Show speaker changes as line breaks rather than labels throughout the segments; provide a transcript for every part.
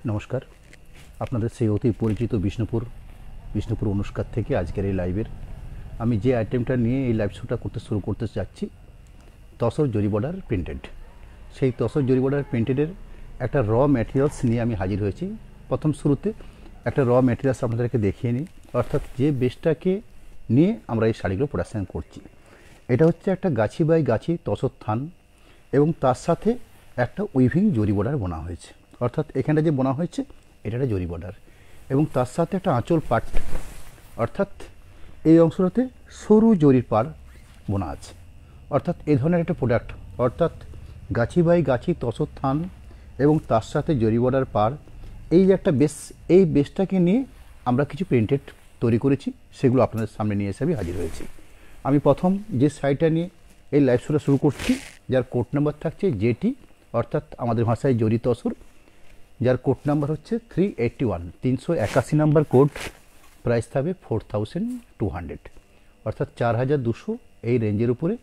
নমস্কার, আপনাদের সেই অতি পরিচিত বিষ্ণুপুর অনুষ্কার থেকে আজকের এই লাইভের আমি যে আইটেমটা নিয়ে এই লাইভ শোটা শুরু করতে চাচ্ছি, তসর জরি বর্ডার প্রিন্টেড। সেই তসর জরি বর্ডার প্রিন্টেডের একটা র ম্যাটেরিয়ালস নিয়ে আমি হাজির হয়েছি। প্রথম শুরুতে একটা র ম্যাটেরিয়ালস আপনাদেরকে দেখিয়ে নিই, অর্থাৎ যে বেসটাকে নিয়ে আমরা এই শাড়িগুলো প্রোডাকশান করছি। এটা হচ্ছে একটা গাছি বাই গাছি তসর থান এবং তার সাথে একটা উইভিং জরি বর্ডার বোনা হয়েছে। অর্থাৎ এখানে যে বোনা হয়েছে এটা একটা জরি বর্ডার এবং তার সাথে একটা আঁচল পাট, অর্থাৎ এই অংশটাতে সরু জরির পাড় বোনা আছে। অর্থাৎ এই ধরনের একটা প্রোডাক্ট, অর্থাৎ গাছি বাই গাছি তসর থান এবং তার সাথে জরি বর্ডার পাড়, এই যে একটা বেস, এই বেসটাকে নিয়ে আমরা কিছু প্রিন্টেড তৈরি করেছি, সেগুলো আপনাদের সামনে নিয়ে এসে আমি হাজির হয়েছি। আমি প্রথম যে শাড়িটা নিয়ে এই লাইভ শোটা শুরু করছি, যার কোড নাম্বার থাকছে জেটি, অর্থাৎ আমাদের ভাষায় জরি তসর, যার কোড নাম্বার হচ্ছে 381, 381 নাম্বার কোড। প্রাইস থাকবে 4200, অর্থাৎ 4200। এই রেঞ্জের উপরে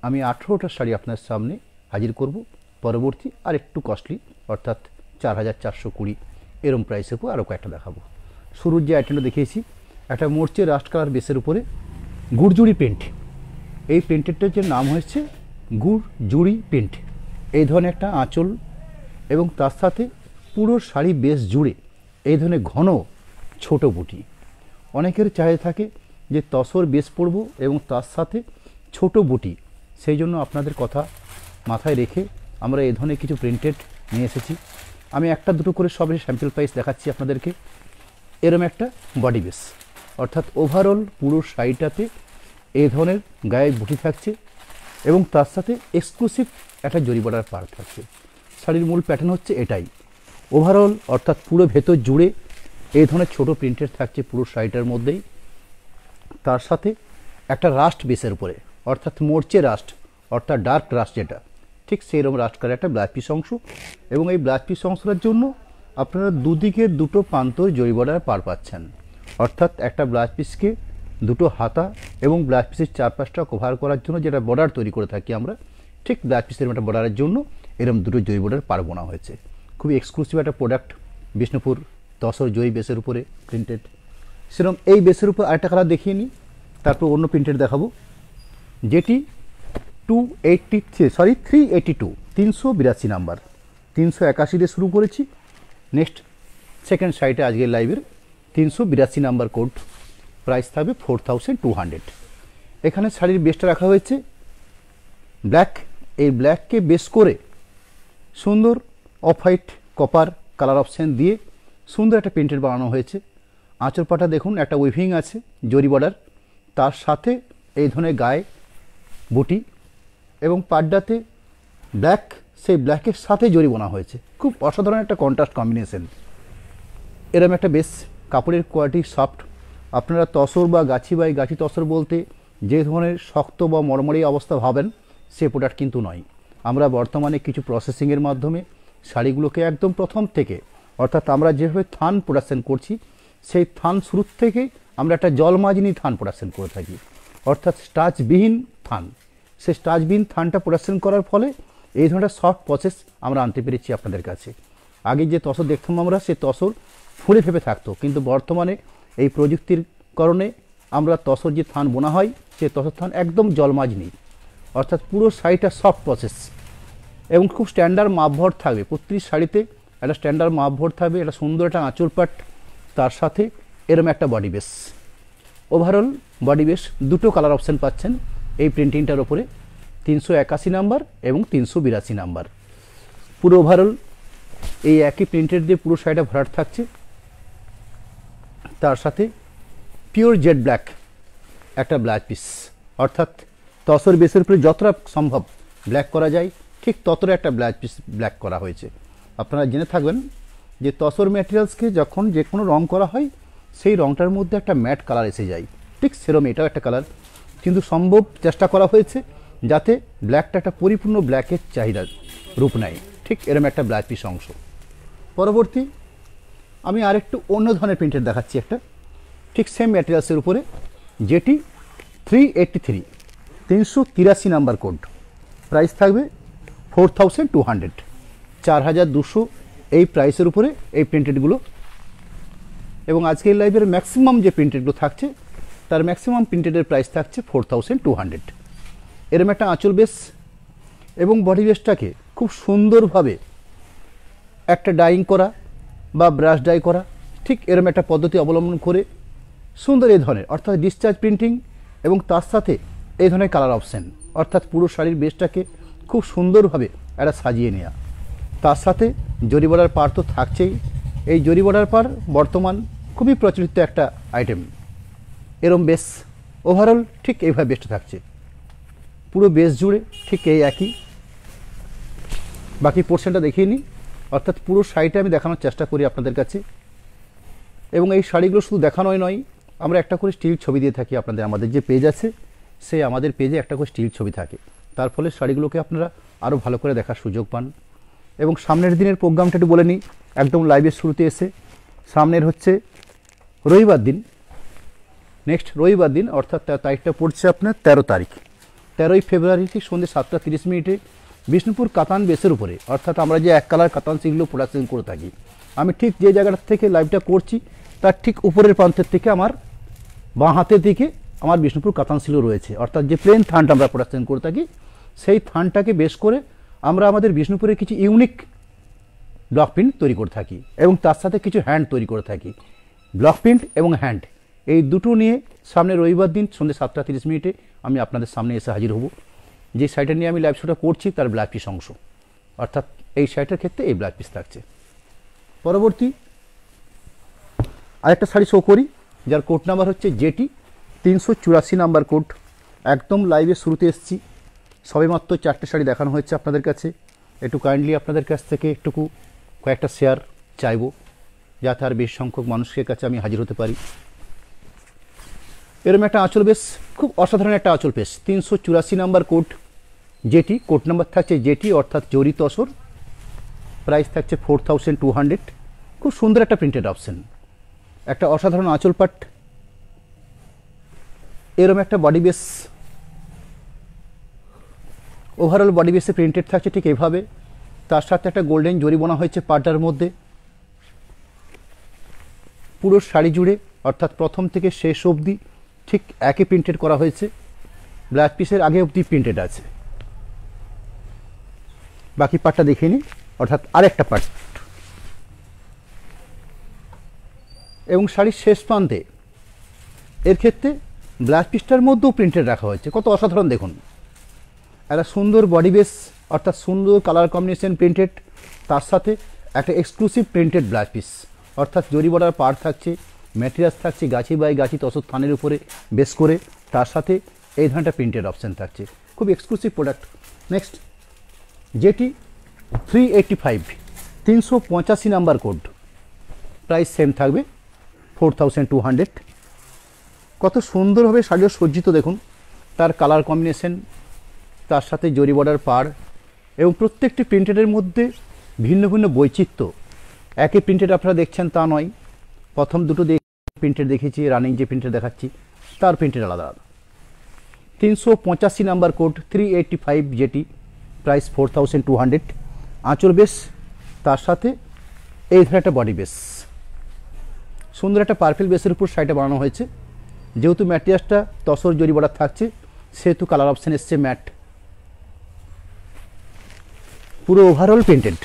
আমি 18টা শাড়ি আপনার সামনে হাজির করব। পরবর্তী আর একটু কস্টলি, অর্থাৎ 4420 এরম প্রাইসের উপর আরও কয়েকটা দেখাবো। শুরুর যে আইটেমটা দেখিয়েছি, একটা মোর্চে রাস্ট কালার বেসের উপরে গুড়জুড়ি প্রিন্ট। এই প্রিন্টেডটার যে নাম হয়েছে গুড়জুড়ি প্রিন্ট। এই ধরনের একটা আঁচল এবং তার সাথে পুরো শাড়ি বেস জুড়ে এই ধরনের ঘন ছোট বুটি। অনেকের চাহিদা থাকে যে তসর বেস পরব এবং তার সাথে ছোট বুটি, সেই জন্য আপনাদের কথা মাথায় রেখে আমরা এই ধরনের কিছু প্রিন্টেড নিয়ে এসেছি। আমি একটা দুটো করে সবের স্যাম্পল প্রাইস দেখাচ্ছি আপনাদেরকে। এরম একটা বডি বেস, অর্থাৎ ওভারঅল পুরো শাড়িটাতে এই ধরনের গায়ে বুটি থাকছে এবং তার সাথে এক্সক্লুসিভ একটা জরি বর্ডার পাড় থাকছে। শাড়ির মূল প্যাটার্ন হচ্ছে এটাই। ওভারঅল অর্থাৎ পুরো ভেতর জুড়ে এই ধরনের ছোটো প্রিন্টেড থাকছে পুরো শাড়িটার মধ্যেই। তার সাথে একটা রাস্ট বেসের উপরে, অর্থাৎ মোর্চে রাস্ট, অর্থাৎ ডার্ক রাস্ট, যেটা ঠিক সেইরকম রাস্ট কালার একটা ব্লাউজ পিস অংশ। এবং এই ব্লাউজ পিস অংশটার জন্য আপনারা দুদিকে দুটো প্রান্তর জরি বর্ডার পার পাচ্ছেন, অর্থাৎ একটা ব্লাউজ পিসকে দুটো হাতা এবং ব্লাউজ পিসের চারপাশটা কভার করার জন্য যেটা বর্ডার তৈরি করে থাকি আমরা, ঠিক ব্লাউজ পিসের একটা বর্ডারের জন্য এরকম দুটো জরি বর্ডার পার বোনা হয়েছে। খুবই এক্সক্লুসিভ একটা প্রোডাক্ট, বিষ্ণুপুর তসর জরি বেসের উপরে প্রিন্টেড। সেরকম এই বেসের উপর আরেকটা কালার দেখিয়ে নিই, তারপর অন্য প্রিন্টেড দেখাবো, যেটি 382, 382 নাম্বার। 381 দিয়ে শুরু করেছি। নেক্সট সেকেন্ড সাইটে আজকের লাইভের 382 নাম্বার কোড। প্রাইস থাকবে 4200। এখানে শাড়ির বেসটা রাখা হয়েছে ব্ল্যাক। এই ব্ল্যাককে বেস করে সুন্দর off white copper colour option দিয়ে সুন্দর একটা প্রিন্টেড বানানো হয়েছে। আঁচল পাটা দেখুন, একটা উইভিং আছে জরি বর্ডার, তার সাথে এই ধরনের গায়ে বুটি এবং পাড্ডাতে ব্ল্যাক, সেই ব্ল্যাকের সাথে জরি বোনা হয়েছে। খুব অসাধারণ একটা কন্ট্রাস্ট কম্বিনেশন। এরম একটা বেশ কাপড়ের কোয়ালিটি সফট। আপনারা তসর বা গাছি বাই গাছি তসর বলতে যে ধরনের শক্ত বা মরমরি অবস্থা ভাবেন, সে প্রোডাক্ট কিন্তু নয়। আমরা বর্তমানে কিছু প্রসেসিংয়ের মাধ্যমে শাড়িগুলোকে একদম প্রথম থেকে, অর্থাৎ আমরা যেভাবে থান প্রোডাকশান করছি, সেই থান শুরুর থেকে আমরা একটা জলমাজিনি থান প্রোডাকশান করে থাকি, অর্থাৎ স্টাচবিহীন থান। সেই স্টাচবিহীন থানটা প্রোডাকশান করার ফলে এই ধরনের সফট প্রসেস আমরা আনতে পেরেছি আপনাদের কাছে। আগে যে তসর দেখতাম আমরা, সে তসর ফুলে ফেপে থাকতো, কিন্তু বর্তমানে এই প্রযুক্তির কারণে আমরা তসর যে থান বোনা হয়, সে তসর থান একদম জলমাজিনি, অর্থাৎ পুরো শাড়িটা সফট প্রসেস এবং খুব স্ট্যান্ডার্ড মাপভর থাকবে। প্রত্যেক শাড়িতে একটা স্ট্যান্ডার্ড মাপভর থাকবে, একটা সুন্দর একটা আঁচল পাট, তার সাথে এরম একটা body base. Overall body base দুটো কালার অপশান পাচ্ছেন এই প্রিন্টিংটার ওপরে, 381 নাম্বার এবং 382 নাম্বার। পুরো ওভারঅল এই একই প্রিন্টেড দিয়ে পুরো শাড়িটা ভরাট থাকছে। তার সাথে পিওর জেড ব্ল্যাক একটা ব্লাউজ পিস, অর্থাৎ তসর বেসের উপরে যতটা সম্ভব ব্ল্যাক করা যায় ঠিক ততটা একটা ব্লাউজ পিস ব্ল্যাক করা হয়েছে। আপনারা জেনে থাকবেন যে তসর ম্যাটেরিয়ালসকে যখন যে কোনো রং করা হয়, সেই রংটার মধ্যে একটা ম্যাট কালার এসে যায়, ঠিক সেরকম এটাও একটা কালার, কিন্তু সম্ভব চেষ্টা করা হয়েছে যাতে ব্ল্যাকটা একটা পরিপূর্ণ ব্ল্যাকের চাহিদার রূপ নেয়। ঠিক এরকম একটা ব্লাউজ পিস অংশ। পরবর্তী আমি আরেকটু অন্য ধরনের প্রিন্টেড দেখাচ্ছি, একটা ঠিক সেম ম্যাটেরিয়ালসের উপরে, যেটি 383, 383 নাম্বার কোড। প্রাইস থাকবে 4200, 4200 এই প্রাইসের উপরে এই প্রিন্টেডগুলো, এবং আজকের লাইভের ম্যাক্সিমাম যে প্রিন্টেডগুলো থাকছে তার ম্যাক্সিমাম প্রিন্টেডের প্রাইস থাকছে 4200। এরম একটা আঁচল বেস এবং বডি বেসটাকে খুব সুন্দরভাবে একটা ডাইং করা বা ব্রাশ ডাই করা, ঠিক এরম একটা পদ্ধতি অবলম্বন করে সুন্দর এই ধরনের অর্থাৎ ডিসচার্জ প্রিন্টিং এবং তার সাথে এই ধরনের কালার অপশান, অর্থাৎ পুরো শাড়ির বেসটাকে খুব সুন্দরভাবে একটা সাজিয়ে নেওয়া। তার সাথে জরি বর্ডার পার তো থাকছেই। এই জরি বর্ডার পার বর্তমান খুবই প্রচলিত একটা আইটেম। এরম বেস ওভারঅল ঠিক এইভাবে বেসটা থাকছে, পুরো বেস জুড়ে ঠিক এই একই। বাকি পোর্শনটা দেখিয়ে নিই, অর্থাৎ পুরো শাড়িটা আমি দেখানোর চেষ্টা করি আপনাদের কাছে। এবং এই শাড়িগুলো শুধু দেখানোই নয়, আমরা একটা করে স্টিল ছবি দিয়ে থাকি আপনাদের। আমাদের যে পেজ আছে সেই আমাদের পেজে একটা করে স্টিল ছবি থাকে, তার ফলে শাড়িগুলোকে আপনারা আরও ভালো করে দেখার সুযোগ পান। এবং সামনের দিনের প্রোগ্রামটা একটু বলে নিই, একদম লাইভের শুরুতে এসে সামনের হচ্ছে রবিবার দিন, নেক্সট রবিবার দিন, অর্থাৎ তারিখটা পড়ছে আপনার 13 তারিখ, 13ই ফেব্রুয়ারি ঠিক সন্ধ্যে 7:30 বিষ্ণুপুর কাতান বেসের উপরে, অর্থাৎ আমরা যে এক কালার কাতান সিলগুলো প্রোডাকশন করে থাকি, আমি ঠিক যে জায়গাটা থেকে লাইভটা করছি তার ঠিক উপরের প্রান্তের থেকে আমার বাঁ হাতের দিকে আমার বিষ্ণুপুর কাতান সিলও রয়েছে। অর্থাৎ যে প্লেন থানটা আমরা প্রোডাকশন করে থাকি সেই থানটাকে বেশ করে আমরা আমাদের বিষ্ণুপুরে কিছু ইউনিক ব্লক প্রিন্ট তৈরি করে থাকি এবং তার সাথে কিছু হ্যান্ড তৈরি করে থাকি। ব্লক প্রিন্ট এবং হ্যান্ড এই দুটো নিয়ে সামনে রবিবার দিন সন্ধ্যে 7:30 আমি আপনাদের সামনে এসে হাজির হব। যে শাড়িটা নিয়ে আমি লাইভ শোটা করছি তার ব্ল্যাক পিস অংশ, অর্থাৎ এই শাড়িটার ক্ষেত্রে এই ব্ল্যাক পিস থাকছে। পরবর্তী আরেকটা শাড়ি শো করি, যার কোড নাম্বার হচ্ছে জেটি 384 নাম্বার কোড। একদম লাইভে শুরুতে এসেছি, সবেমাত্র 4টে শাড়ি দেখানো হয়েছে আপনাদের কাছে। একটু কাইন্ডলি আপনাদের কাছ থেকে একটুকু কয়েকটা শেয়ার চাইবো, যাতে আর বেশ সংখ্যক মানুষের কাছে আমি হাজির হতে পারি। এরম একটা আঁচল বেশ খুব অসাধারণ একটা আঁচল বেশ, 384 number code jetty, code number থাকছে জেটি অর্থাৎ জরি তসর, প্রাইস থাকছে 4200। খুব সুন্দর একটা প্রিন্টেড অপশন, একটা অসাধারণ আঁচল পাট। এরম একটা বডি বেস, ওভারঅল বডি বেসে প্রিন্টেড থাকছে ঠিক এইভাবে, তার সাথে একটা গোল্ডেন জরি বোনা হয়েছে পাটার মধ্যে পুরো শাড়ি জুড়ে, অর্থাৎ প্রথম থেকে শেষ অবধি ঠিক একই প্রিন্টেড করা হয়েছে। ব্ল্যাক পিসের আগে অবধি প্রিন্টেড আছে। বাকি পাটটা দেখে নিই, অর্থাৎ আরেকটা পাট, এবং শাড়ির শেষ প্রান্তে এর ক্ষেত্রে ব্ল্যাক পিসটার মধ্যেও প্রিন্টেড রাখা হয়েছে। কত অসাধারণ দেখুন, একটা সুন্দর বডি বেস অর্থাৎ সুন্দর কালার কম্বিনেশন প্রিন্টেড, তার সাথে একটা এক্সক্লুসিভ প্রিন্টেড ব্ল্যাক পিস, অর্থাৎ জরি বর্ডার পার থাকছে, ম্যাটেরিয়ালস থাকছে গাছি বাই গাছি তসর থানের উপরে বেস করে, তার সাথে এই ধরনের প্রিন্টেড অপশান থাকছে। খুব এক্সক্লুসিভ প্রোডাক্ট। নেক্সট যেটি 385 385 নাম্বার কোড, প্রাইস সেম থাকবে 4200। কত সুন্দরভাবে শাড়িও সজ্জিত দেখুন, তার কালার কম্বিনেশন, তার সাথে জরি বর্ডার পার, এবং প্রত্যেকটি প্রিন্টেডের মধ্যে ভিন্ন ভিন্ন বৈচিত্র্য। একই প্রিন্টেড আপনারা দেখছেন তা নয়, প্রথম দুটো প্রিন্টেড দেখেছি, রানিং যে প্রিন্টেড দেখাচ্ছি তার প্রিন্টেড আলাদা আলাদা। 385 নাম্বার কোড 385 যেটি, প্রাইস 4200। আঁচল বেস, তার সাথে এই ধরনের একটা বডি বেস, সুন্দর একটা পার্পেল বেসের উপর শাড়িটা বানানো হয়েছে। যেহেতু ম্যাটেরিয়ালসটা তসর জরি বর্ডার থাকছে সেহেতু কালার অপশান এসছে ম্যাট। পুরো ওভারঅল প্রিন্টেড,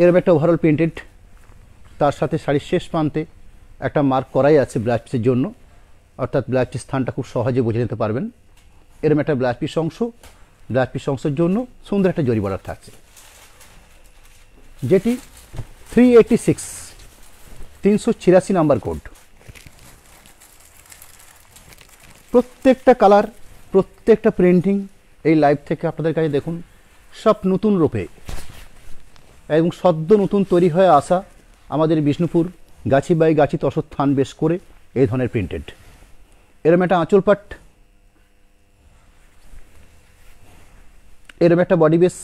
এরকম একটা ওভারঅল প্রিন্টেড, তার সাথে শাড়ির শেষ প্রান্তে একটা মার্ক করাই আছে ব্লাউজ পিসের জন্য, অর্থাৎ ব্লাউজ পিস স্থানটা খুব সহজে বুঝে নিতে পারবেন। এরকম একটা ব্লাউজ পিস অংশ, ব্লাউজ পিস অংশের জন্য সুন্দর একটা জরি বর্ডার থাকছে। যেটি 386 386 নাম্বার কোড। প্রত্যেকটা কালার, প্রত্যেকটা প্রিন্টিং এই লাইভ থেকে আপনাদের কাছে দেখুন সব নতুন রূপে এবং সদ্য নতুন তৈরি হয়ে আসা আমাদের বিষ্ণুপুর গাছি বাই গাছি তসর থান বেশ করে এই ধরনের প্রিন্টেড। এরম একটা আঁচল পাট, এরম একটা বডি বেস।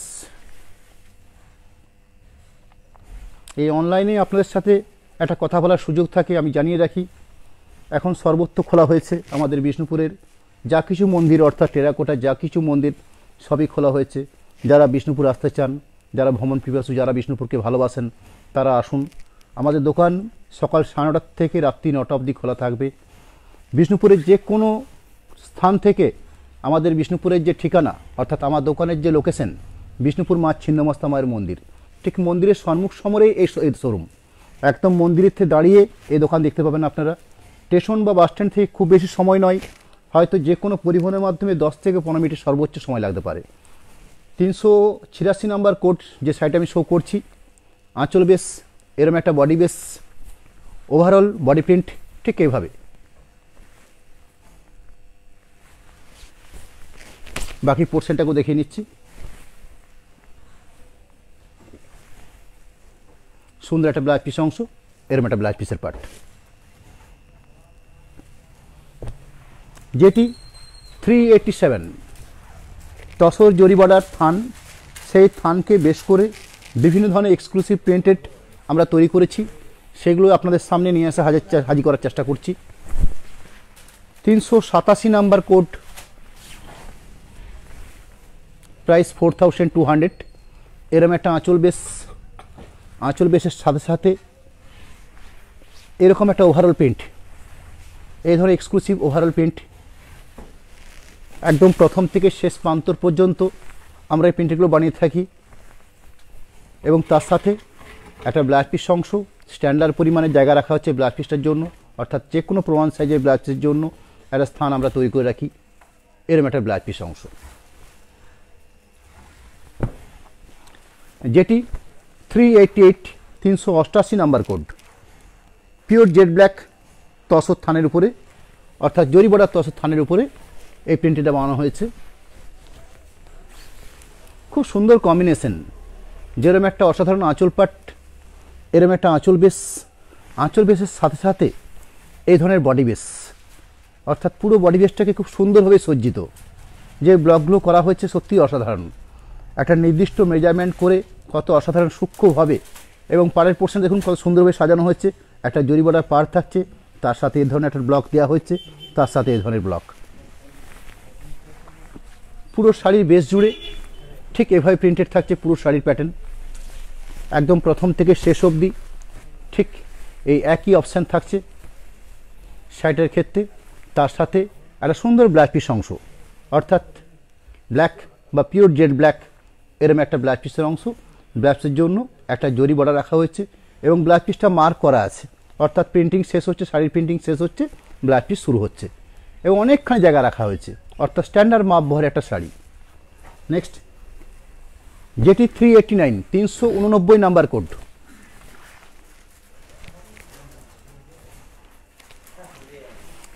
এই অনলাইনে আপনাদের সাথে একটা কথা বলার সুযোগ থাকে, আমি জানিয়ে রাখি এখন সর্বত্র খোলা হয়েছে আমাদের বিষ্ণুপুরের যা কিছু মন্দির, অর্থাৎ টেরাকোটা যা কিছু মন্দির সবই খোলা হয়েছে। যারা বিষ্ণুপুর আসতে চান যারা ভ্রমণ পিপাসু, যারা বিষ্ণুপুরকে ভালোবাসেন, তারা আসুন। আমাদের দোকান সকাল 9:30 থেকে রাত্রি 9টা অবধি খোলা থাকবে। বিষ্ণুপুরের যে কোনো স্থান থেকে আমাদের বিষ্ণুপুরের যে ঠিকানা, অর্থাৎ আমার দোকানের যে লোকেশন, বিষ্ণুপুর মা ছিন্নমস্তা মায়ের মন্দির, ঠিক মন্দিরের সম্মুখ সমরেই এই শোরুম। একদম মন্দিরের থেকে দাঁড়িয়ে এই দোকান দেখতে পাবেন আপনারা। স্টেশন বা বাস স্ট্যান্ড থেকে খুব বেশি সময় নয়, হয়তো যে কোনো পরিবহনের মাধ্যমে 10 থেকে 15 মিনিট সর্বোচ্চ সময় লাগতে পারে। 386 নাম্বার কোড যে সাইটে আমি শো করছি, আঁচল বেস, এরম একটা body base, overall body print ঠিক এইভাবে। বাকি পোর্শনটাকেও দেখিয়ে নিচ্ছি। সুন্দর একটা ব্লাউজ পিস অংশ, এরম একটা ব্লাউজ পিসের পার্ট, যেটি 387 তসর জরি বর্ডার থান। সেই থানকে বেশ করে বিভিন্ন ধরনের এক্সক্লুসিভ প্রিন্টেড আমরা তৈরি করেছি, সেগুলো আপনাদের সামনে নিয়ে আসা হাজির করার চেষ্টা করছি। 387 নাম্বার কোড, প্রাইস 4200। এরম একটা আঁচল বেস, আঁচল বেসের সাথে সাথে এরকম একটা ওভারঅল প্রিন্ট, এই ধরনের এক্সক্লুসিভ ওভারঅল প্রিন্ট একদম প্রথম থেকে শেষ প্রান্তর পর্যন্ত আমরা এই প্রিন্টগুলো বানিয়ে থাকি। এবং তার সাথে একটা ব্লাউজ পিস অংশ, স্ট্যান্ডার্ড পরিমাণে জায়গা রাখা হচ্ছে ব্লাউজ পিসটার জন্য, অর্থাৎ যে কোনো প্রমাণ সাইজের ব্লাউজ পিসের জন্য একটা স্থান আমরা তৈরি করে রাখি। এরম একটা ব্লাউজ পিস অংশ, যেটি 388 number code, pure jade black তসর থানের উপরে, অর্থাৎ জরি বর্ডার তসর থানের উপরে এই প্রিন্টটা বানানো হয়েছে। খুব সুন্দর কম্বিনেশন, যেরম একটা অসাধারণ আঁচল পাট, এরম একটা আঁচল বেস, আঁচল বেসের সাথে সাথে এই ধরনের বডি বেস, অর্থাৎ পুরো বডি বেসটাকে খুব সুন্দরভাবে সজ্জিত। যে ব্লকগুলো করা হয়েছে সত্যি অসাধারণ, একটা নির্দিষ্ট মেজারমেন্ট করে কত অসাধারণ সূক্ষ্মভাবে, এবং পাড়ের পোর্শন দেখুন কত সুন্দরভাবে সাজানো হয়েছে। একটা জরি বর্ডার পাড় থাকছে, তার সাথে এই ধরনের একটা ব্লক দেওয়া হয়েছে, তার সাথে এই ধরনের ব্লক। পুরো শাড়ির বেস জুড়ে ঠিক এভাবে প্রিন্টেড থাকছে পুরো শাড়ির প্যাটার্ন, একদম প্রথম থেকে শেষ অবধি ঠিক এই একই অপশান থাকছে শাড়িটার ক্ষেত্রে। তার সাথে একটা সুন্দর ব্লাউজ পিস অংশ, অর্থাৎ ব্ল্যাক বা পিওর জেড ব্ল্যাক এরম একটা ব্লাউজ পিসের অংশ। ব্লাউজ পিসের জন্য একটা জরি বর্ডার রাখা হয়েছে এবং ব্লাউজ পিসটা মার্ক করা আছে, অর্থাৎ প্রিন্টিং শেষ হচ্ছে, শাড়ির প্রিন্টিং শেষ হচ্ছে, ব্লাউজ পিস শুরু হচ্ছে, এবং অনেকখানি জায়গা রাখা হয়েছে, অর্থাৎ স্ট্যান্ডার্ড মাপ ভরে একটা শাড়ি। নেক্সট, যেটি 389 নাম্বার কোড,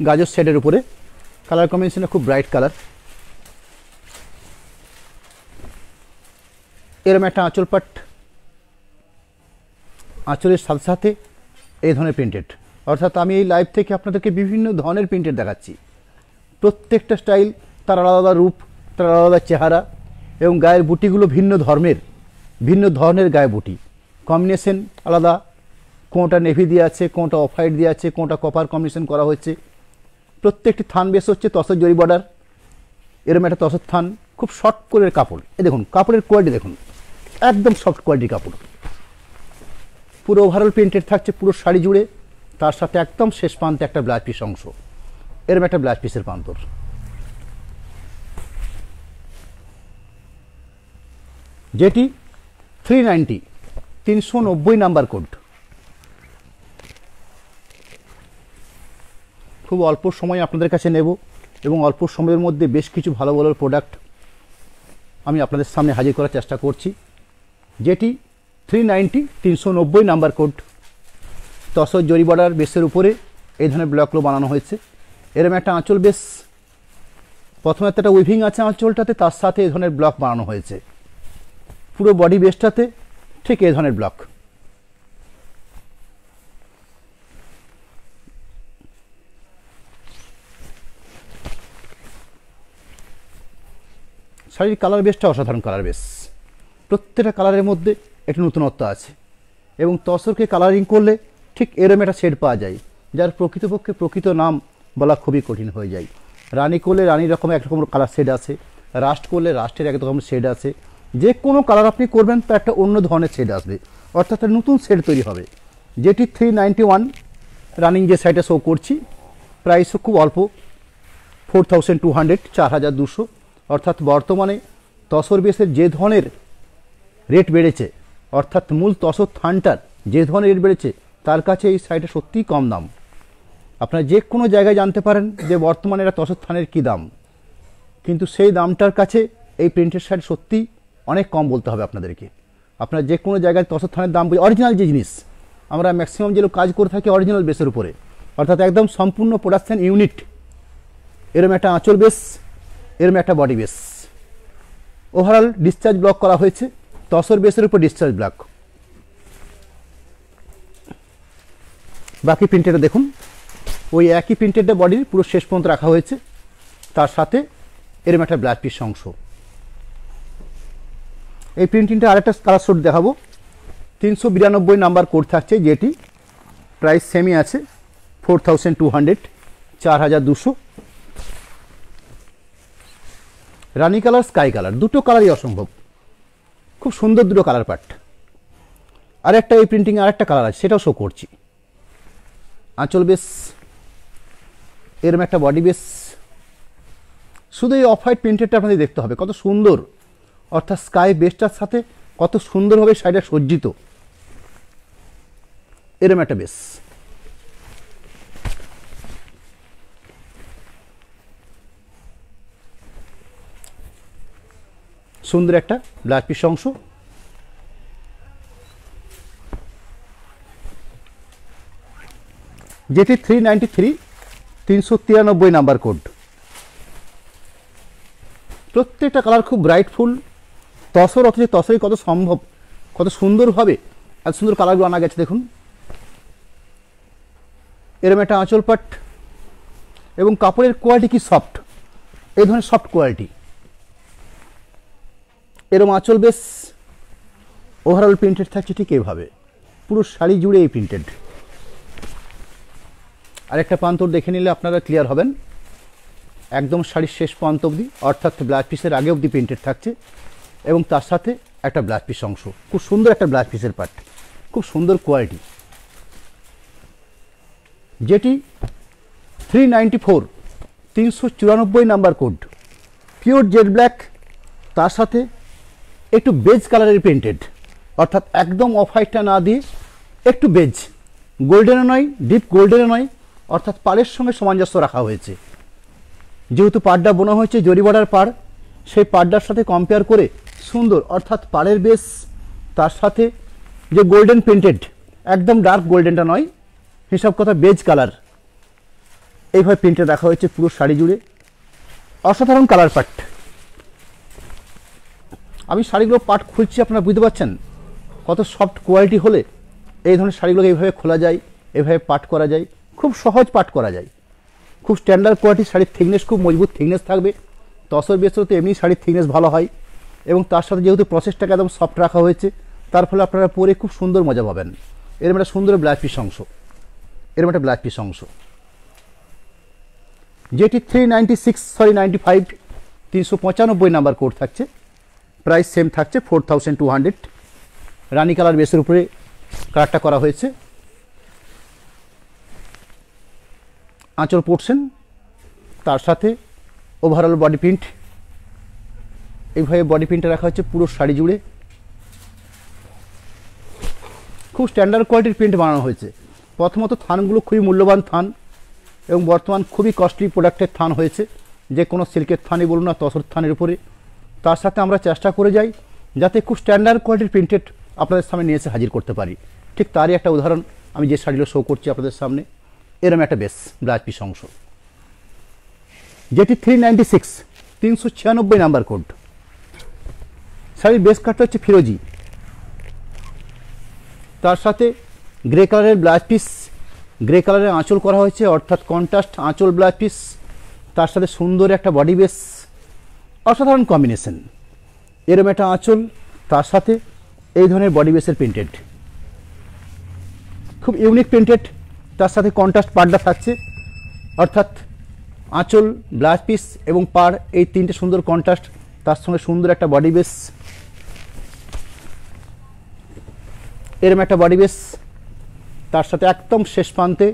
গাজর শেডের উপরে, কালার কম্বিনেশনটা খুব ব্রাইট কালার। এরম একটা আঁচল পাট, আঁচলের সাথে সাথে এই ধরনের প্রিন্টেড, অর্থাৎ আমি এই লাইভ থেকে আপনাদেরকে বিভিন্ন ধরনের প্রিন্টেড দেখাচ্ছি। প্রত্যেকটা স্টাইল তার আলাদা রূপ, তার আলাদা চেহারা, এবং গায়ের বুটিগুলো ভিন্ন ধরনের গায়ে বুটি, কম্বিনেশন আলাদা, কোনটা নেভি দিয়ে আছে, কোনটা অফ হোয়াইট দিয়ে আছে, কোনটা কপার কম্বিনেশন করা হয়েছে। প্রত্যেকটি থান বেস হচ্ছে তসর জরি বর্ডার, এরম একটা তসর থান, খুব শর্ট করে কাপড়। এ দেখুন কাপড়ের কোয়ালিটি দেখুন, একদম সফট কোয়ালিটি কাপড়, পুরো ওভারঅল প্রিন্টেড থাকছে পুরো শাড়ি জুড়ে। তার সাথে একদম শেষ প্রান্তে একটা ব্লাউজ পিস অংশ, এরম একটা ব্লাউজ পিসের প্রান্তর, যেটি 390 নাম্বার কোড। খুব অল্প সময় আপনাদের কাছে নেব এবং অল্প সময়ের মধ্যে বেশ কিছু ভালো ভালো প্রোডাক্ট আমি আপনাদের সামনে হাজির করার চেষ্টা করছি, যেটি 390 নাম্বার কোড। তসর জরি বর্ডার বেসের উপরে এই ধরনের ব্লকগুলো বানানো হয়েছে। এরম একটা আঁচল বেস, প্রথমে একটা উইভিং আছে আঁচলটাতে, তার সাথে এই ধরনের ব্লক বানানো হয়েছে পুরো বডি বেসটাতে, ঠিক এই ধরনের ব্লক। শাড়ির কালার বেসটা অসাধারণ কালার বেস, প্রত্যেকটা কালারের মধ্যে একটু নতুনত্ব আছে, এবং তসরকে কালারিং করলে ঠিক এরম একটা শেড পাওয়া যায়, যার প্রকৃতপক্ষে প্রকৃত নাম বলা খুবই কঠিন হয়ে যায়। রানী করলে রানীর রকম একরকম কালার শেড আছে, রাস্ট করলে রাস্টের একরকম শেড আছে, যে কোনো কালার আপনি করবেন তার একটা অন্য ধরনের শেড আসবে, অর্থাৎ একটা নতুন শেড তৈরি হবে। যেটি 391 রানিং যে সাইটে শো করছি, প্রাইসও খুব অল্প, 4200, 4200। অর্থাৎ বর্তমানে তসর বেসের যে ধরনের রেট বেড়েছে, অর্থাৎ মূল তসর থানটার যে ধরনের রেট বেড়েছে, তার কাছে এই সাইটে সত্যিই কম দাম। আপনারা যে কোনো জায়গায় জানতে পারেন যে বর্তমানে এরা তসর থানের কী দাম, কিন্তু সেই দামটার কাছে এই প্রিন্টেড শার্ট সত্যি অনেক কম বলতে হবে আপনাদেরকে। আপনারা যে কোনো জায়গায় তসর থানের দাম, অরিজিনাল যে জিনিস, আমরা ম্যাক্সিমাম যে কাজ করে থাকি অরিজিনাল বেসের উপরে, অর্থাৎ একদম সম্পূর্ণ প্রোডাকশান ইউনিট। এরম একটা আঁচল বেস, এরম একটা body base, overall discharge block করা হয়েছে, তসর বেসের উপর ডিসচার্জ ব্লক। বাকি প্রিন্টেডটা দেখুন, ওই একই প্রিন্টেডটা বডির পুরো শেষ পর্যন্ত রাখা হয়েছে, তার সাথে এরম একটা ব্লাউজ পিস অংশ। এই প্রিন্টিংটা আরেকটা কালার স্যুট দেখাবো, 392 নাম্বার কোড থাকছে, যেটি প্রাইস সেমই আছে 4200, 4200। রানি কালার, স্কাই কালার, দুটো কালারই অসম্ভব, খুব সুন্দর দুটো কালার পার্ট। আরেকটা এই প্রিন্টিং আরেকটা কালার আছে, সেটাও শো করছি। আঁচল বেস, এরম একটা বডি বেস। শুধু এই অফ হোয়াইট প্রিন্টেডটা আপনাদের দেখতে হবে কত সুন্দর, অর্থাৎ স্কাই বেসটার সাথে কত সুন্দরভাবে শাড়িটা সজ্জিত। এরম একটা বেস, সুন্দর একটা ব্লাউজ পিস অংশ। যেটি 393, 393 নাম্বার কোড। প্রত্যেকটা কালার খুব ব্রাইটফুল, তসর, অথচ তসরই কত সম্ভব, কত সুন্দরভাবে এত সুন্দর কালারগুলো আনা গেছে দেখুন। এরম একটা আঁচল পাট, এবং কাপড়ের কোয়ালিটি কি সফট, এই ধরনের সফট কোয়ালিটি। এরম আঁচল বেশ, ওভারঅল প্রিন্টেড থাকছে ঠিক এইভাবে, পুরো শাড়ি জুড়ে এই প্রিন্টেড। আরেকটা প্রান্তর দেখে নিলে আপনারা ক্লিয়ার হবেন, একদম শাড়ির শেষ প্রান্ত অবধি, অর্থাৎ ব্লাউজ পিসের আগে অবধি প্রিন্টেড থাকছে, এবং তার সাথে একটা ব্লাউজ পিস অংশ। খুব সুন্দর একটা ব্লাউজ পিসের পার্ট, খুব সুন্দর কোয়ালিটি। যেটি 394, 394 number code, pure jade black, তার সাথে একটু বেজ কালারের প্রিন্টেড, অর্থাৎ একদম অফ হোয়াইটটা না দিয়ে একটু বেজ, গোল্ডেনও নয়, ডিপ গোল্ডেনও নয়, অর্থাৎ পাড়ের সঙ্গে সামঞ্জস্য রাখা হয়েছে। যেহেতু পাড়টা বোনা হয়েছে জরি বর্ডার পাড়, সেই পাড়টার সাথে কম্পেয়ার করে সুন্দর, অর্থাৎ পাড়ের বেস, তার সাথে যে গোল্ডেন প্রিন্টেড, একদম ডার্ক গোল্ডেনটা নয়, হিসাব কথা বেজ কালার, এইভাবে প্রিন্টেড রাখা হয়েছে পুরো শাড়ি জুড়ে। অসাধারণ কালার পাট। আমি শাড়িগুলো পাট খুলছি, আপনারা বুঝতে পারছেন কত সফট কোয়ালিটি হলে এই ধরনের শাড়িগুলোকে এইভাবে খোলা যায়, এভাবে পাট করা যায়, খুব সহজ পাট করা যায়। খুব স্ট্যান্ডার্ড কোয়ালিটির শাড়ির থিকনেস, খুব মজবুত থিকনেস থাকবে। তসর বেসরতে এমনি শাড়ির থিকনেস ভালো হয়, এবং তার সাথে যেহেতু প্রসেসটাকে একদম সফট রাখা হয়েছে, তার ফলে আপনারা পরে খুব সুন্দর মজা পাবেন। এরম একটা সুন্দর ব্লাউজ পিস অংশ, এরম একটা ব্লাউজ পিস অংশ। যেটি 395, 395 নাম্বার কোড থাকছে, প্রাইস সেম থাকছে 4200। রানি কালার বেসের উপরে কালারটা করা হয়েছে। আঁচল পোর্শন, তার সাথে ওভারঅল বডি প্রিন্ট, এইভাবে বডি প্রিন্টে রাখা হচ্ছে পুরো শাড়ি জুড়ে। খুব স্ট্যান্ডার্ড কোয়ালিটির প্রিন্ট বানানো হয়েছে। প্রথমত থানগুলো খুবই মূল্যবান থান, এবং বর্তমান খুবই কস্টলি প্রোডাক্টের থান হয়েছে, যে কোনো সিল্কের থানই বলুন না, তসর থানের উপরে। তার সাথে আমরা চেষ্টা করে যাই যাতে খুব স্ট্যান্ডার্ড কোয়ালিটির প্রিন্টেড আপনাদের সামনে নিয়ে এসে হাজির করতে পারি। ঠিক তারই একটা উদাহরণ আমি যে শাড়িগুলো শো করছি আপনাদের সামনে। এরম একটা বেস ব্লাউজ পিস অংশ, যেটি 396, 396 নাম্বার কোড। শাড়ির বেস কাটটা হচ্ছে ফিরোজি, তার সাথে গ্রে কালারের ব্লাউজ পিস, গ্রে কালারের আঁচল করা হয়েছে, অর্থাৎ কন্ট্রাস্ট আঁচল ব্লাউজ পিস, তার সাথে সুন্দর একটা বডি বেস, অসাধারণ কম্বিনেশন। এরম একটা আঁচল, তার সাথে এই ধরনের বডি বেসের প্রিন্টেড, খুব ইউনিক প্রিন্টেড। তার সাথে কন্ট্রাস্ট পাড়টা থাকছে, অর্থাৎ আঁচল, ব্লাউজ পিস এবং পাড়, এই তিনটে সুন্দর কন্ট্রাস্ট, তার সঙ্গে সুন্দর একটা বডি বেস। এরম একটা বডি বেস, তার সাথে একদম শেষ প্রান্তে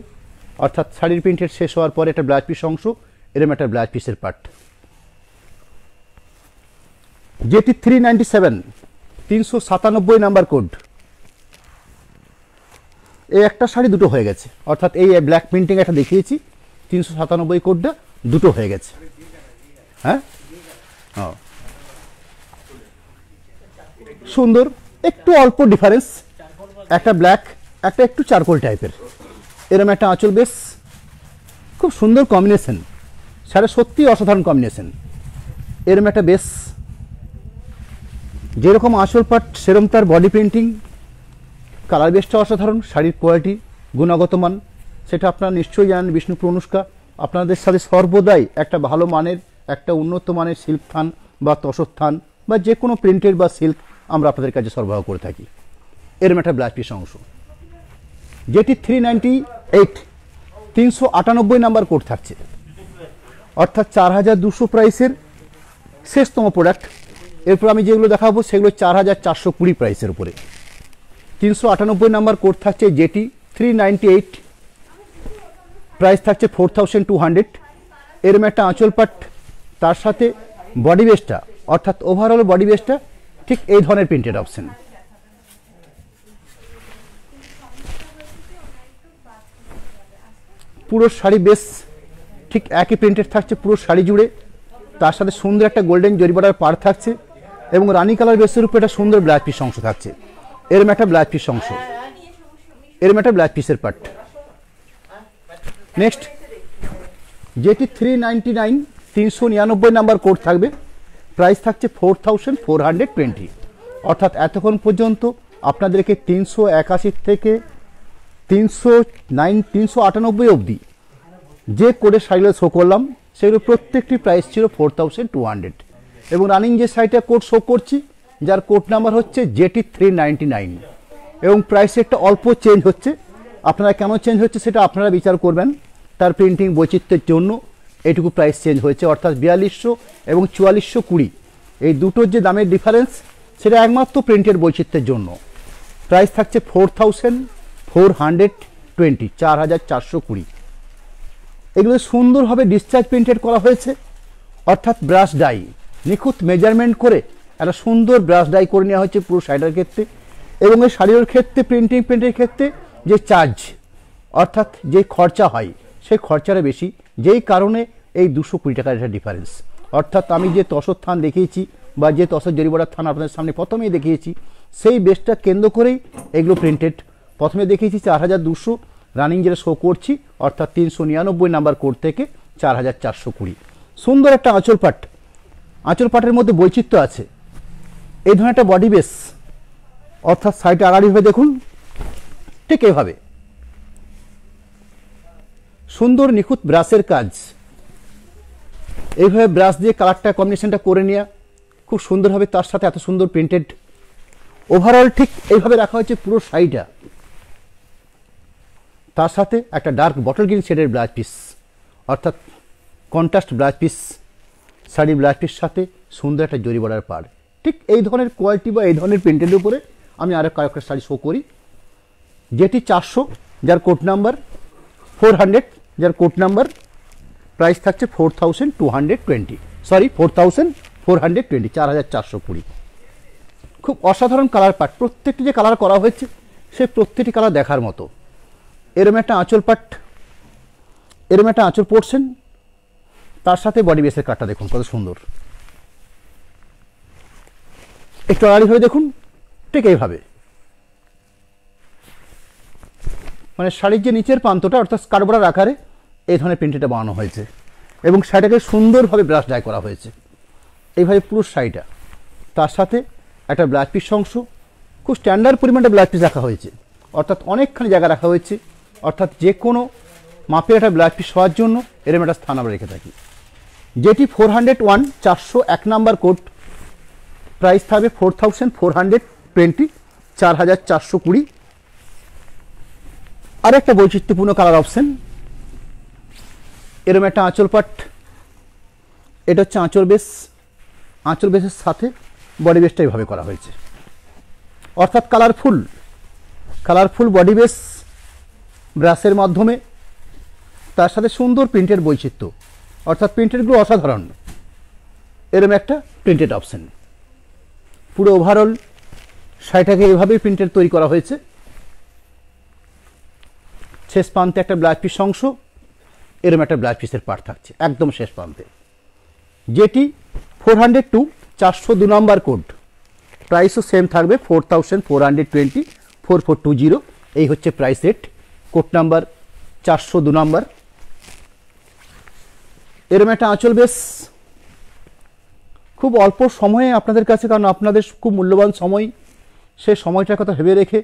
অর্থাৎ শাড়ির প্রিন্টের শেষ হওয়ার পরে একটা ব্লাউজ পিস অংশ, এরম একটা ব্লাউজ পিসের পার্ট। যেটি 397, 397 নাম্বার কোড। এই একটা শাড়ি দুটো হয়ে গেছে, অর্থাৎ এই ব্ল্যাক প্রিন্টিং একটা দেখিয়েছি 397 কোডটা দুটো হয়ে গেছে। হ্যাঁ, সুন্দর, একটু অল্প ডিফারেন্স, একটা ব্ল্যাক একটা একটু চারকোল টাইপের, এরম একটা আঁচল বেশ, খুব সুন্দর কম্বিনেশন, শাড়ি সত্যি অসাধারণ কম্বিনেশন। এরম একটা বেশ, যেরকম আঁচল পাট সেরকম তার বডি প্রিন্টিং, কালার বেশটা অসাধারণ, শাড়ির কোয়ালিটি গুণগত মান সেটা আপনারা নিশ্চয়ই জানেন। বিষ্ণুপুর অনুষ্কা আপনাদের সাথে সর্বদাই একটা ভালো মানের, একটা উন্নত মানের সিল্ক থান বা তসর থান বা যে কোনো প্রিন্টেড বা সিল্ক আমরা আপনাদের কাছে সরবরাহ করে থাকি। এরম একটা ব্লাউজ পিস অংশ, যেটি 398, 398 নাম্বার কোড থাকছে, অর্থাৎ 4200 প্রাইসের শেষতম প্রোডাক্ট। এরপর আমি যেগুলো দেখাবো সেগুলো 4420 প্রাইসের উপরে। 398 নাম্বার কোড থাকছে, যেটি 398, প্রাইস থাকছে 4200। এরম একটা আঁচল পাট, তার সাথে বডি বেসটা অর্থাৎ ওভারঅল বডি বেসটা ঠিক এই ধরনের প্রিন্টেড অপশন। পুরো শাড়ি বেস ঠিক একই প্রিন্টেড থাকছে পুরো শাড়ি জুড়ে, তার সাথে সুন্দর একটা গোল্ডেন জরি বর্ডার পার থাকছে এবং রানী কালার বেসের উপরে একটা সুন্দর ব্লাউজ পিস অংশ থাকছে। এরম একটা ব্লাউজ পিস অংশ, এরম একটা ব্লাউজ পিসের পার্ট। নেক্সট, যেটি 399, 399 নাম্বার কোড থাকবে, প্রাইস থাকছে 4420। অর্থাৎ এতক্ষণ পর্যন্ত আপনাদেরকে 381 থেকে 398 অবধি যে কোডের শাড়িগুলো শো করলাম সেগুলো প্রত্যেকটি প্রাইস ছিল 4200 এবং রানিং যে শাড়িটা কোড শো করছি যার কোড নাম্বার হচ্ছে যেটি 399 এবং প্রাইসেরটা অল্প চেঞ্জ হচ্ছে। আপনারা কেন চেঞ্জ হচ্ছে সেটা আপনারা বিচার করবেন, তার প্রিন্টিং বৈচিত্র্যের জন্য এইটুকু প্রাইস চেঞ্জ হয়েছে। অর্থাৎ 4200 এবং 4420 এই দুটোর যে দামের ডিফারেন্স সেটা একমাত্র প্রিন্টের বৈচিত্র্যের জন্য। প্রাইস থাকছে 4420, 4420। এগুলো সুন্দরভাবে ডিসচার্জ প্রিন্টেড করা হয়েছে, অর্থাৎ ব্রাশ ডাই নিখুঁত মেজারমেন্ট করে একটা সুন্দর ব্রাশ ডাই করে নেওয়া হয়েছে পুরো শাড়িটার ক্ষেত্রে। এবং এই শাড়ির ক্ষেত্রে প্রিন্টের ক্ষেত্রে যে চার্জ অর্থাৎ যে খরচা হয় সেই খরচাটা বেশি, যেই কারণে এই 220 টাকার একটা ডিফারেন্স। অর্থাৎ আমি যে তসর থান দেখিয়েছি বা যে তসর জরিবর্ডার থান আপনাদের সামনে প্রথমেই দেখিয়েছি, সেই বেসটা কেন্দ্র করেই এগুলো প্রিন্টেড। প্রথমে দেখিয়েছি 4200, রানিং যেটা শো করছি অর্থাৎ 399 নাম্বার কোড থেকে 4420। সুন্দর একটা আঁচল পাট, আঁচল পাটের মধ্যে বৈচিত্র্য আছে। এই ধরনের একটা বডি বেস, অর্থাৎ সাইডে আড়াআড়িভাবে দেখুন ঠিক এইভাবে সুন্দর নিখুঁত ব্রাশের কাজ, এইভাবে ব্রাশ দিয়ে কালারটা কম্বিনেশনটা করে নেওয়া খুব সুন্দরভাবে, তার সাথে এত সুন্দর প্রিন্টেড। ওভারঅল ঠিক এইভাবে রাখা হয়েছে পুরো শাড়িটা, তার সাথে একটা ডার্ক বটল গ্রিন শেডের ব্লাউজ পিস, অর্থাৎ কন্ট্রাস্ট ব্লাউজ পিস, শাড়ির ব্লাউজ পিস সাথে সুন্দর একটা জরি বর্ডার পার। ঠিক এই ধরনের কোয়ালিটি বা এই ধরনের প্রিন্টের উপরে আমি আরও কয়েকটা শাড়ি শো করি, যেটি 400 যার কোড নাম্বার, 400 যার কোড নাম্বার, প্রাইস থাকছে 4220, সরি 4420, 4420। খুব অসাধারণ কালার পাট, প্রত্যেকটি যে কালার করা হয়েছে সেই প্রত্যেকটি কালার দেখার মতো। এরম একটা আঁচল পাট, এরম একটা আঁচল পড়ছেন, তার সাথে বডি বেসের কাটটা দেখুন কত সুন্দর। একটু আড়াআড়িভাবে দেখুন ঠিক এইভাবে, মানে শাড়ির যে নিচের প্রান্তটা অর্থাৎ স্কার্ট বর্ডার আকারে এই ধরনের প্রিন্টটা বানানো হয়েছে এবং শাড়িটাকে সুন্দরভাবে ব্রাশ ডাই করা হয়েছে এইভাবে পুরো শাড়িটা। তার সাথে একটা ব্লাউজ পিস অংশ, খুব স্ট্যান্ডার্ড পরিমাণে ব্লাউজ পিস রাখা হয়েছে, অর্থাৎ অনেকখানি জায়গা রাখা হয়েছে। অর্থাৎ যে কোনো মাপের একটা ব্লাউজ পিস হওয়ার জন্য এরম একটা স্থান আমরা রেখে থাকি। যেটি 401, 401 নাম্বার কোড, প্রাইস থাকবে 4420, 4420। আর একটা বৈচিত্র্যপূর্ণ কালার অপশন, এরম একটা আঁচল পাট, এটা হচ্ছে আঁচল বেস, আঁচল বেসের সাথে বডি বেসটা এইভাবে করা হয়েছে, অর্থাৎ কালারফুল কালারফুল বডি বেস ব্রাশের মাধ্যমে, তার সাথে সুন্দর প্রিন্টের বৈচিত্র্য, অর্থাৎ প্রিন্টেডগুলো অসাধারণ। এরকম একটা প্রিন্টেড অপশন, পুরো ওভারঅল শাড়িটাকে এভাবেই প্রিন্টেড তৈরি করা হয়েছে। শেষ প্রান্তে একটা ব্লাউজ পিস অংশ, এরকম একটা ব্লাউজ পিসের পার্ট থাকছে একদম শেষ প্রান্তে, যেটি 402 402 নম্বর কোড। প্রাইসও সেম থাকবে 4420 4420। এই হচ্ছে প্রাইস রেট, কোড নাম্বার 402 নম্বর। এরকম একটা আঁচল বেশ খুব অল্প সময়ে আপনাদের কাছে, কারণ আপনাদের খুব মূল্যবান সময়, সেই সময়টার কথা ভেবে রেখে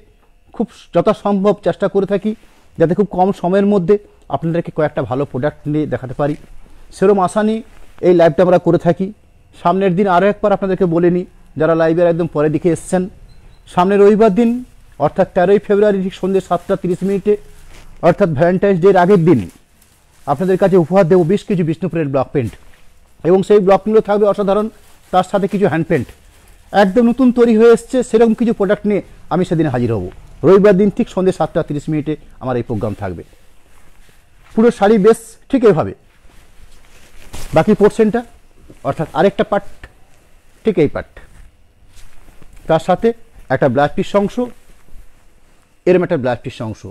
খুব যথাসম্ভব চেষ্টা করে থাকি যাতে খুব কম সময়ের মধ্যে আপনাদেরকে কয়েকটা ভালো প্রোডাক্ট নিয়ে দেখাতে পারি। সেরকম আশা নিয়ে এই লাইভটা আমরা করে থাকি। সামনের দিন আরও একবার আপনাদেরকে বলে নিই, যারা লাইভের একদম পরের দিকে এসছেন, সামনের রবিবার দিন অর্থাৎ 13ই ফেব্রুয়ারি ঠিক সন্ধ্যে 7:30 অর্থাৎ ভ্যালেন্টাইন্স ডের আগের দিন আপনাদের কাছে উপহার দেবো বেশ কিছু বিষ্ণুপুরের ব্লক পেন্ট, এবং সেই ব্লকগুলো থাকবে অসাধারণ, তার সাথে কিছু হ্যান্ড পেন্ট একদম নতুন তৈরি হয়ে এসছে। সেরকম কিছু প্রোডাক্ট নিয়ে আমি সেদিন হাজির হব। রবিবার দিন ঠিক সন্ধ্যে 7:30 আমার এই প্রোগ্রাম থাকবে। পুরো শাড়ি বেশ ঠিক এভাবে, বাকি পোর্শনটা অর্থাৎ আরেকটা পার্ট ঠিক এই পার্ট, তার সাথে একটা ব্লাউজ পিস অংশ, এরম একটা ব্লাউজ পিস অংশ।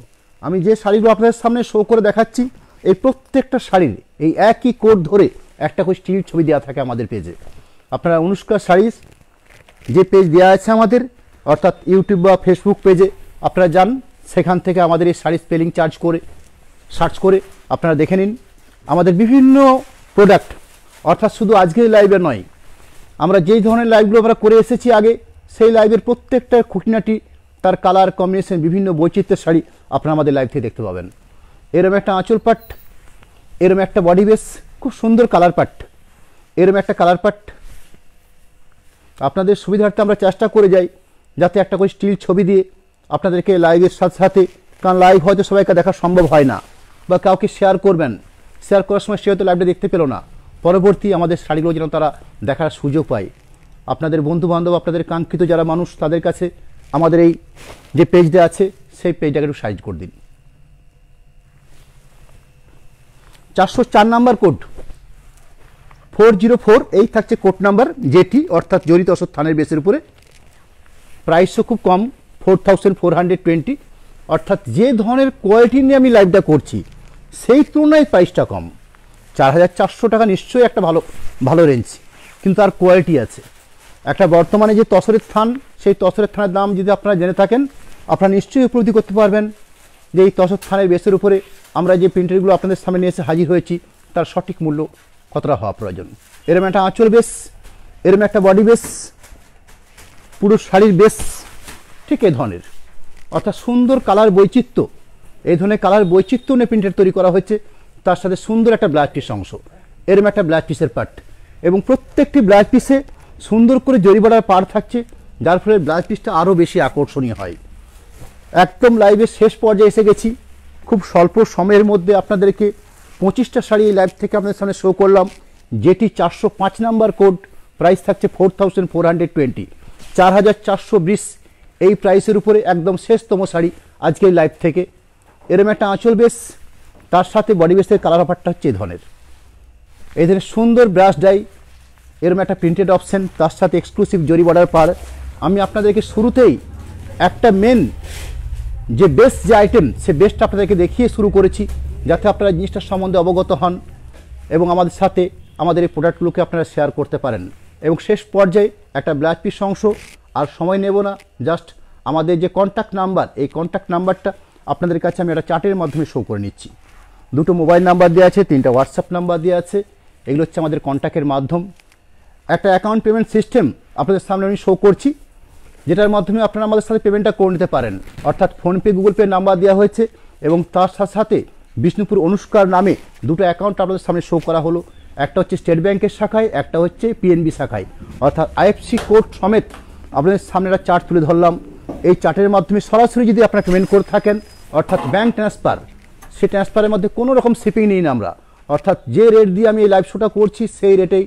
আমি যে শাড়িগুলো আপনাদের সামনে শো করে দেখাচ্ছি, এই প্রত্যেকটা শাড়ির এই একই কোড ধরে একটা করে স্টিল ছবি দেওয়া থাকে আমাদের পেজে। আপনারা অনুষ্কা শাড়িজ যে পেজ দেওয়া আছে আমাদের, অর্থাৎ ইউটিউব বা ফেসবুক পেজে আপনারা যান, সেখান থেকে আমাদের এই শাড়ি স্পেলিং সার্চ করে আপনারা দেখে নিন আমাদের বিভিন্ন প্রোডাক্ট। অর্থাৎ শুধু আজকের লাইভে নয়, আমরা যেই ধরনের লাইভগুলো আমরা করে এসেছি আগে, সেই লাইভের প্রত্যেকটা খুঁটিনাটি, তার কালার কম্বিনেশন, বিভিন্ন বৈচিত্র্যের শাড়ি আপনারা আমাদের লাইভ থেকে দেখতে পাবেন। এরম একটা আঁচল পাট, এরম একটা বডি বেস, খুব সুন্দর কালার পাট, এরম একটা কালার পাট। আপনাদের সুবিধার্থে আমরা চেষ্টা করে যাই যাতে একটা করে স্টিল ছবি দিয়ে আপনাদেরকে লাইভের সাথে সাথে, কারণ লাইভ হয়তো সবাইকে দেখা সম্ভব হয় না, বা কাউকে শেয়ার করবেন, শেয়ার করার সময় সে হয়তো লাইভটা দেখতে পেল না, পরবর্তী আমাদের শাড়িগুলো যেন তারা দেখার সুযোগ পায়। আপনাদের বন্ধুবান্ধব, আপনাদের কাঙ্ক্ষিত যারা মানুষ, তাদের কাছে আমাদের এই যে পেজটা আছে সেই পেজটাকে একটু সাইজ করে দিন। 404 নাম্বার কোড 404, এই থাকছে কোড নাম্বার, যেটি অর্থাৎ জড়িত অসৎ থানের বেসের উপরে। প্রাইসও খুব কম 4420, অর্থাৎ যে ধরনের কোয়ালিটি নিয়ে আমি লাইভটা করছি সেই তুলনায় প্রাইসটা কম। 4400 টাকা নিশ্চয়ই একটা ভালো রেঞ্জ, কিন্তু তার কোয়ালিটি আছে। একটা বর্তমানে যে তসরের থান, সেই তসরের থানের দাম যদি আপনারা জেনে থাকেন, আপনারা নিশ্চয়ই উপলব্ধি করতে পারবেন যে এই তসর থানের বেসের উপরে আমরা যে প্রিন্টারগুলো আপনাদের সামনে নিয়ে এসে হাজির হয়েছি, তার সঠিক মূল্য কতটা হওয়া প্রয়োজন। এরম একটা আঁচল বেস, এরম একটা বডি বেস, পুরো শাড়ির বেস ঠিক এই ধরনের, অর্থাৎ সুন্দর কালার বৈচিত্র্য, এই ধরনের কালার বৈচিত্র্য নিয়ে প্রিন্টার তৈরি করা হয়েছে। তার সাথে সুন্দর একটা ব্লাউজ পিস অংশ, এরম একটা ব্লাউজ পিসের পার্ট, এবং প্রত্যেকটি ব্লাউজ পিসে সুন্দর করে জরি বর্ডার পাড় থাকছে, যার ফলে ব্লাউজ পিসটা আরও বেশি আকর্ষণীয় হয়। একদম লাইভের শেষ পর্যায়ে এসে গেছি, খুব স্বল্প সময়ের মধ্যে আপনাদেরকে 25টা শাড়ি এই লাইভ থেকে আপনাদের সামনে শো করলাম, যেটি 405 নাম্বার কোড। প্রাইস থাকছে 4420, 4420 এই প্রাইসের উপরে একদম শেষতম শাড়ি আজকের লাইভ থেকে। এরম একটা আঁচল বেস, তার সাথে বডি বেসের কালার অফারটা হচ্ছে এই ধরনের সুন্দর ব্রাশ ডাই, এরম একটা প্রিন্টেড অপশন, তার সাথে এক্সক্লুসিভ জরি বর্ডার পার। আমি আপনাদেরকে শুরুতেই একটা মেন যে বেস্ট যে আইটেম, সে বেস্টটা আপনাদেরকে দেখিয়ে শুরু করেছি, যাতে আপনারা জিনিসটার সম্বন্ধে অবগত হন এবং আমাদের সাথে আমাদের এই প্রোডাক্টগুলোকে আপনারা শেয়ার করতে পারেন। এবং শেষ পর্যায়ে একটা ব্লাউজ পিস অংশ, আর সময় নেব না, জাস্ট আমাদের যে কন্ট্যাক্ট নাম্বার, এই কন্ট্যাক্ট নাম্বারটা আপনাদের কাছে আমি একটা চার্টের মাধ্যমে শো করে নিচ্ছি। 2টো মোবাইল নাম্বার দেওয়া আছে, 3টা হোয়াটসঅ্যাপ নাম্বার দেওয়া আছে, এগুলো হচ্ছে আমাদের কন্ট্যাক্টের মাধ্যম। একটা অ্যাকাউন্ট পেমেন্ট সিস্টেম আপনাদের সামনে আমি শো করছি, যেটার মাধ্যমে আপনারা আমাদের সাথে পেমেন্টটা করে নিতে পারেন। অর্থাৎ ফোনপে, গুগল পে নাম্বার দেওয়া হয়েছে, এবং তার সাথে সাথে বিষ্ণুপুর অনুষ্কার নামে 2টো অ্যাকাউন্ট আপনাদের সামনে শো করা হলো। একটা হচ্ছে স্টেট ব্যাংকের শাখায়, একটা হচ্ছে পিএনবি শাখায়, অর্থাৎ আইএফসি কোড সমেত আপনাদের সামনে একটা চার্ট তুলে ধরলাম। এই চার্টের মাধ্যমে সরাসরি যদি আপনারা পেমেন্ট করে থাকেন, অর্থাৎ ব্যাংক ট্রান্সফার, সেই ট্রান্সফারের মধ্যে কোনো রকম শিপিং নিই না আমরা, অর্থাৎ যে রেট দিয়ে আমি এই লাইভ শোটা করছি সেই রেটেই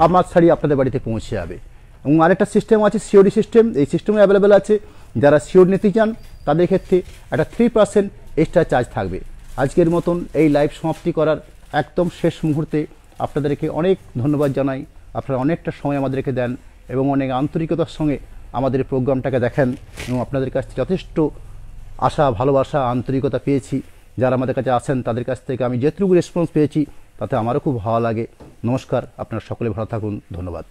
আমার শাড়ি আপনাদের বাড়িতে পৌঁছে যাবে। এবং আরেকটা সিস্টেম আছে সিওডি সিস্টেম, এই সিস্টেমে অ্যাভেলেবেল আছে। যারা সিওড নিতে চান তাদের ক্ষেত্রে একটা 3% এক্সট্রা চার্জ থাকবে। আজকের মতন এই লাইভ সমাপ্তি করার একদম শেষ মুহূর্তে আপনাদেরকে অনেক ধন্যবাদ জানাই। আপনারা অনেকটা সময় আমাদেরকে দেন এবং অনেক আন্তরিকতার সঙ্গে আমাদের প্রোগ্রামটাকে দেখেন এবং আপনাদের কাছ থেকে যথেষ্ট আশা, ভালোবাসা, আন্তরিকতা পেয়েছি। যারা আমাদের কাছে আসেন তাদের কাছ থেকে আমি যেটুকু রেসপন্স পেয়েছি তাতে আমারও খুব ভালো লাগে। নমস্কার, আপনারা সকলে ভালো থাকুন, ধন্যবাদ।